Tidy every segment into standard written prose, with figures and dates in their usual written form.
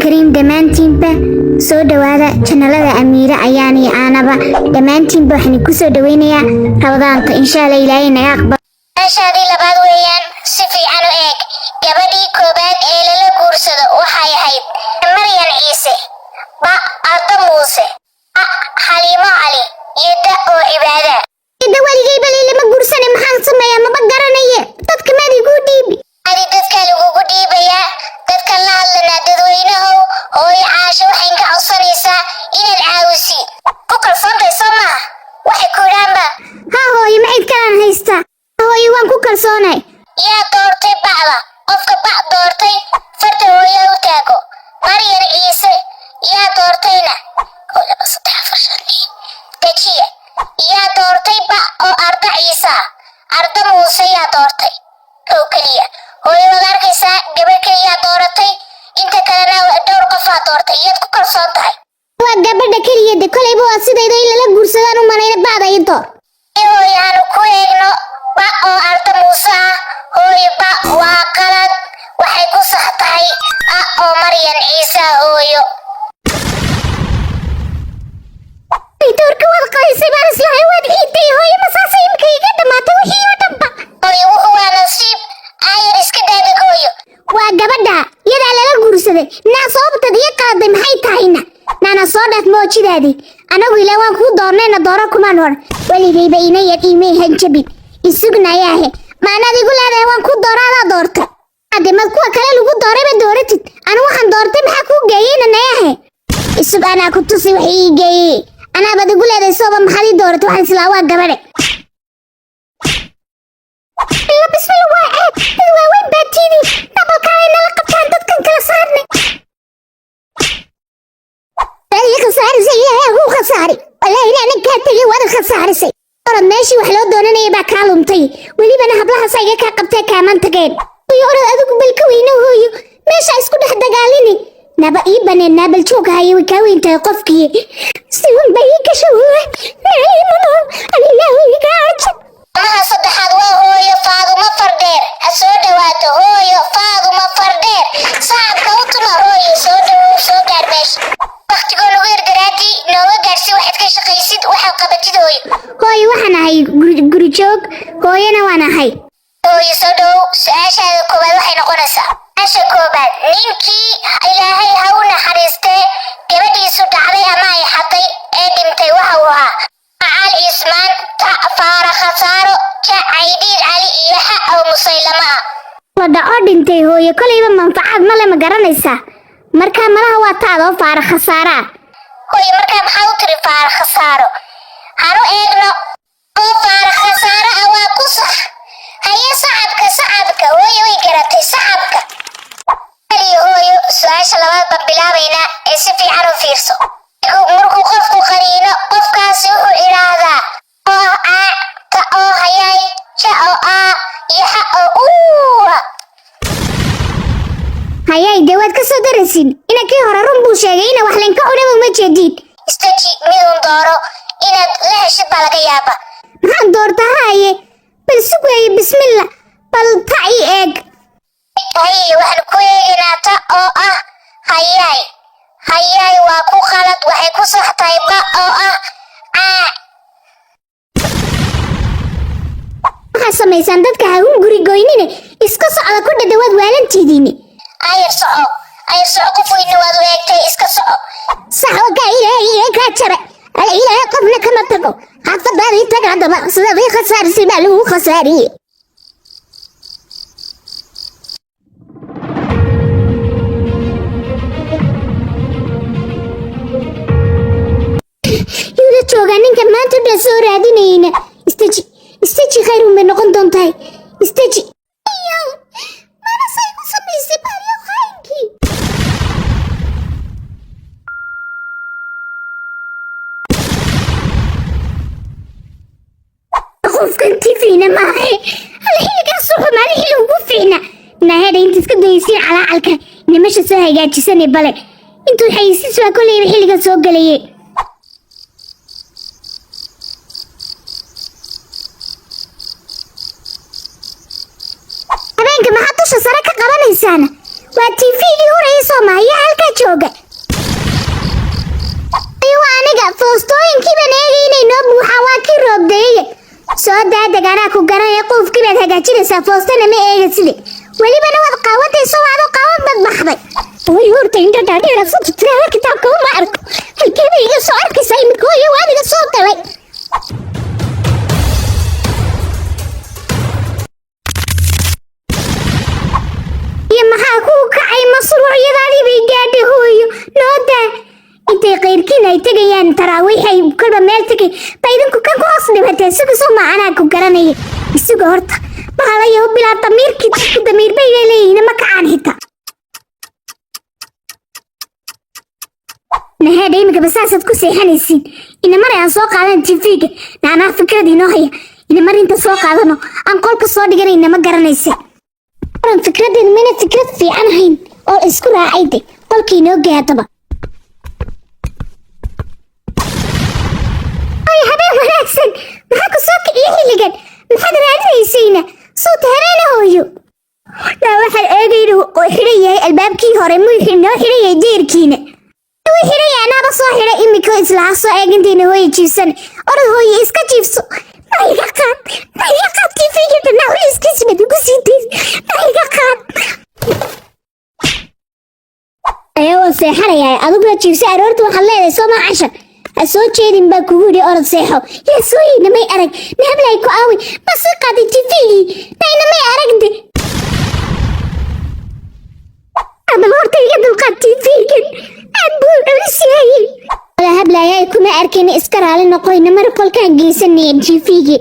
كريم دمانتينبا soo dhawaada channelada Amiira ayaan iyo aanaba dhammaantiinba waxaan ku soo dhaweynayaa rabadaanta insha Allah Ilaahay naga aqbal ashadi labaad weeyaan si fiican u eeg gabadhii koobaad ee la guursado waxay ahayd Maryam Ciise ba Adam Muuse Halima Ali yada oo cibaada ida waligay bal lama guursanay maxaan sameeyaa ma garanaya dadka ma igu dhiibi ali dadka lagu dhiibaya dadka la hadlana dadweynaha hooy caasho waxay ka codsanaysaa inaad caawisi ku kalsoontahay Soomaa waxay ku raamba ha hooy ma cid kale haysta hooy waan ku kalsoonay yaa doortay bacda qofka bac doortay farta hooyo u taago Maryam Ciise yaa doortayna tajiya yaa doortay bac oo Arda Ciise Arda Muuse yaa doortay oo kaliya hooy wadaarkaysa gabar kaliya dooratay inta kalena dhowr qof aa doortay iyad ku kalsoon tahay waa gabadha kaliya de kolayba waa sidayda in la guursadaan u malayna bacda ay door hooyaanu ku eegno ba oo Arda Muuse hooy ba waa qalad waxay ku sax tahay oo Maryam Ciise hooyo doorka wada qaysay baan islahay wad iiday hooy masaasay imka iga dhamaatay wixii oo dhanba hooy waa nasiib ayar iska daadeg hooyo waa gabadha yada laga guursaday naa sababtad iyo qaaday maxay tahayna nana soo dhaaf moojidaadi anagu ilaa waan ku doornayna dooro kuma hor waligayba inay qiimay hanjabi isugnayaahe maanad igu leedahay waan ku dooraada doorta ade ma kuwa kale lagu doorayba dooratid anu waxaan doortay maxaa ku geeyayna nayahe isug anaa ku tusi wixii ii geeyay anaa bad igu leedahay sooba maxaad ii dooratay waxaan islaa waa gabadhe bismillah waa weyn baatidi dabalkaayna la qabtaan dadkan kala saarnay ay khasaarisay ilaahay ugu khasaari wallahi inaan ka tagay wada khasaarisay orad meeshii wax loo doonanayay baa ka lumtay welibana hablaha sayga ka qabtay kaaman tageen iyo orad adigu bal ka weyno hooyo meesha isku dhex dagaalini naba ii baneen nabal joog hayo ka weynta qofkii si wan bay ka shaway ilaahay ka arjay saddexaad waa hooyo Faaduma Fardeer soo dhawaato hooyo Faaduma Fardeer saacadka u tuma hooyo soo gaar meesha waqtiga lagu yargaraadi nooga gaarsi waxaad ka shaqaysid waxa qabatid hooyo waxaan ahay guri joog hooyana waan ahay hooyo soo dhow su'aashaada koobaad waxay noqonaysaa asha koobaad ninkii ilaahay ha u naxariistay gabadhiisu dhacday ama ay xaday ee dhintay waxa uu ahaa Al Ismaan Faara Khasaaro Jacaydiin Ali iyo Xaw Musaylama wada oo dhintay hooyo kolayba manfaacad ma lama garanaysaa marka malaha waa taado Faara Khasaara hooyo marka maxaa u tiri Faara Khasaaro haro eegno oo Faara Khasaara waa ku sax haye sacabka hooyo way garatay sacabka hooyo su'aasha labaad baan bilaabaynaa ee si fiican u fiirso markuu qofku qariino qofkaasi wuxuu iraadaa oo hayay jao iyo hayay de waad ka soo darasin inakii hore run buu sheegay ina wax laynka cunaba ma jeedid istaji midun dooro inaad la heshid baa laga yaaba maxaan doorta haye bal sugaye bismillah bal ta'i eeg haye waxaan ku eegaynaa ta oo hayay waa ku qalad waxay ku sax tahay ba oo waxaa samaysan dadka ha u guri goynine iska socda ku dhadhawaad waalantidiini ayar soco qof weyna waad weegtay iska soco saxoga ilaahay ka jara ilaahay qofna kama tago xafadaadii tag haddaba sidii khasaarisay baa lagu khasaariyey jooga ninka maanta dhan soo raadinayna istaji khayr ma noqon doontaa istaji mana say ku samaysay baariyo khaynkii qofkan tifiina maahe halxiigaa suxu maalihii ugu fiicna nahadha inta iska daysiin calaacalka nimasha soo hagaajisanay bale intuu xayisiis waa kolayba xilliga soo galayay dusha sare ka qabanaysaana waa TV-gii horaya Soomaaliya halka jooga iyo aniga foostooyinkii baan eegaynay noo buuxa waa kii roobdeeye soo daadagaanaa ku garanaya qofkii baad hagaajinaysaa foostana ma eegaside welibana waad qaawatayso waad u qaawan bad baxday way horta inta dhaadheera soo tirada kitaabka uma arko halkeeda iga soo arkaysaa imikooyo waa iga soo galay maxaa kuu kacay masruucyadaadii bay gaadhay hooyo nooda intay qayrkiin ay tegayaan taraawiixay kolba meel tegay ba idinku kan ku hoos dhibatee sigisoo macanaa ku garanaya isaga horta bahalayo bilaa damiirkii dadku damiir bay leeyihiin ma kacaan xitaa nahaadha imika basaasaad ku seexanaysiin ina mar aan soo qaadan TV-ga naanaa fikrad inoo haya ina mar inta soo qaadano aan qolka soo dhiganayna ma garanaysa fikradeed mana fikrad fiican ahayn oo isku raacayde qolkii inoo gaadaba ay habeen wanaagsan maxaa ku soo kiciya xilligan maxaad raadinaysayna suuta habeena hooyo yaa waxaan eegayna oo xidhan yahay albaabkii hore muu noo xidhan yahay jeerkiina wuu xidhan yahay anaaba soo xidhay imika islaha soo eegintiina hooyo jiifsan orad hooyo iska jiifso Maiga qaad TV-ga dhanaa weliskiisa baad ugu sii daysay maiga qaad ayagoo seexanayaa adiguna jiifsa aroorta waxaad leedahay sooma casha ha soo jeedin baa kugu yidhi orod seexo yaa sooyeyna may arag nahablay ku aaway ma sii qaaday TV-gii nayna may aragde ama horta iga dulqaad TV-gan aad buu culus yahay hablaaya kuma arkin iska raali noqoyna mar qolkaan geysanay TV-gi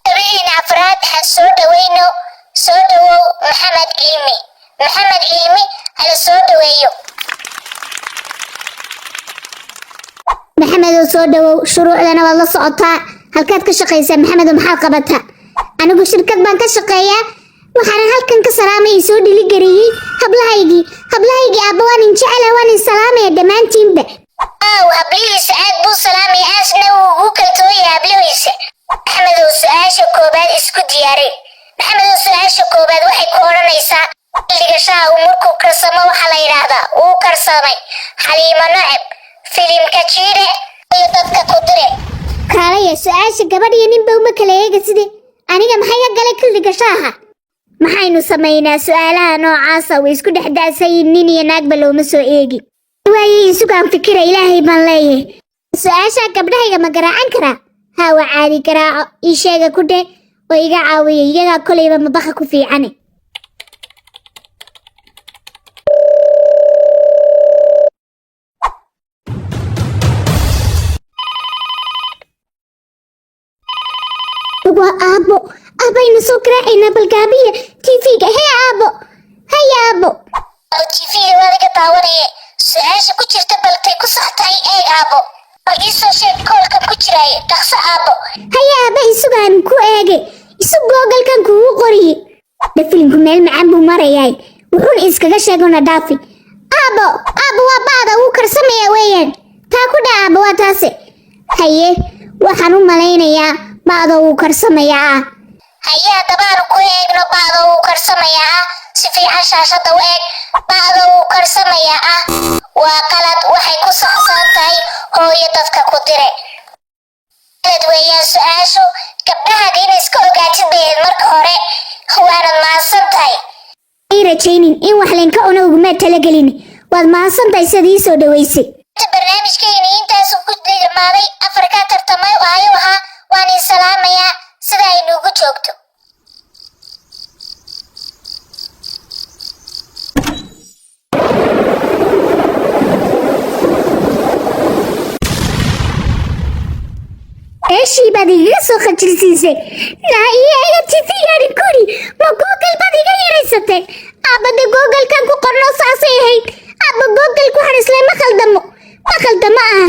tabiin afraad ha soo dhaweyno soo dhawow maxamed ciimi hala soo dhaweeyo maxamed soo dhawow shuruucdana waad la socotaa halkaad ka shaqaysaa maxamed maxaad qabataa anigu shirkad baan ka shaqeeyaa waxaan halkan ka salaamay soo dhiligariyay hablahaygii aabba waan jecelahay waan salaamay dhamaantiinba hablihiisa aad buu salaamay aasna uu kaltooyay hablihiisa maxamedow su-aasha koobaad isku diyaaray maxamedow su-aasha koobaad waxay ku odhanaysaa xilliga shaaha uu markuu karsamo waxaa la yidhaahdaa uu karsamay xaliimo nacab filimka jiire iyo dadka ku dire kaalaya su-aasha gabadh iyo ninba uma kala eega sidee aniga maxay ka galay xilliga shaaha maxaynu samaynaa su'aalaha noocaasa way isku dhex daasayin nin iyo naagba looma soo eegi waayay isugaan fikira ilaahay baan leeyahay su-aashaa gabdhahayga ma garaacan karaa haa waa caadi garaaco ii sheega ku dheh oo iga caawiya iyagaa kolayba mabaqa ku fiicane waa aabbo abaynu soo garaacayna balgaabiya TV-ga hee aabbo haya aabbo TV-ga waadiga daawanaya su-aasha ku jirta baltay ku saxtahay eeg aabbo oo iisoo sheeg koolkan ku jiraaye dhaqso aabbo haya aabba isugaan ku eege isu googalkan kugu qoriye dhafilinku meel macaan buu marayaay wuxuuna iskaga sheegona dhaafi aabbo waa ba'da wuu karsamaya weeyaan taa ku dha aabbo waa taase haye waxaan u malaynayaa ba'da wuu karsamayaa hayaa dabaanu ku eegno ba'da wuu karsamayaa si fiican shaashada u eeg ba'da wuu karsamayaa waa qalad waxay ku saxsan tahay hooyo dadka ku dire qalad weeyaan su-aashu gabdhahaga inay iska ogaatid bayd marka hore waanad mahadsan tahay ii rajaynin in wax laynka cuna uguma talagelin waad mahadsan tahay sida ii soo dhaweysay barnaamijkayni intaasu ku dhimaaday Afrika tartamay waayo ahaa waan in salaamayaa sida ay nugu joogto eeshii baad iga soo khajilsiisay naa iyaga TV-gaani kuri ma Google baad iga yaraysatay aabada Google-kan ku qorno saasay ahayd aabba Google-ku waxaan isla ma khaldamo ah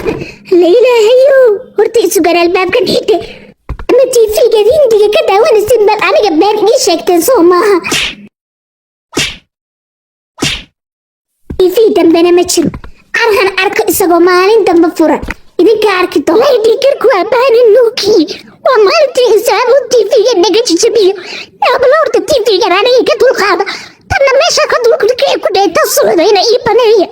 la ilaahayo horta isugan albaabkan xidhe ama TV-ga hindiga ka daawanaysid bal aniga been ii sheegteen soo maaha TV dambena ma jiro arhan arko isagoo maalin dambe furan idinka arki doonay dhigirku aabbahan nuuki waa maalintii isaab u TV iyo naga jijabiyo abloorta tv-ga aniga ka dulqaada tanna meesha ka dulkii ku dheeta socda ina ii baneeya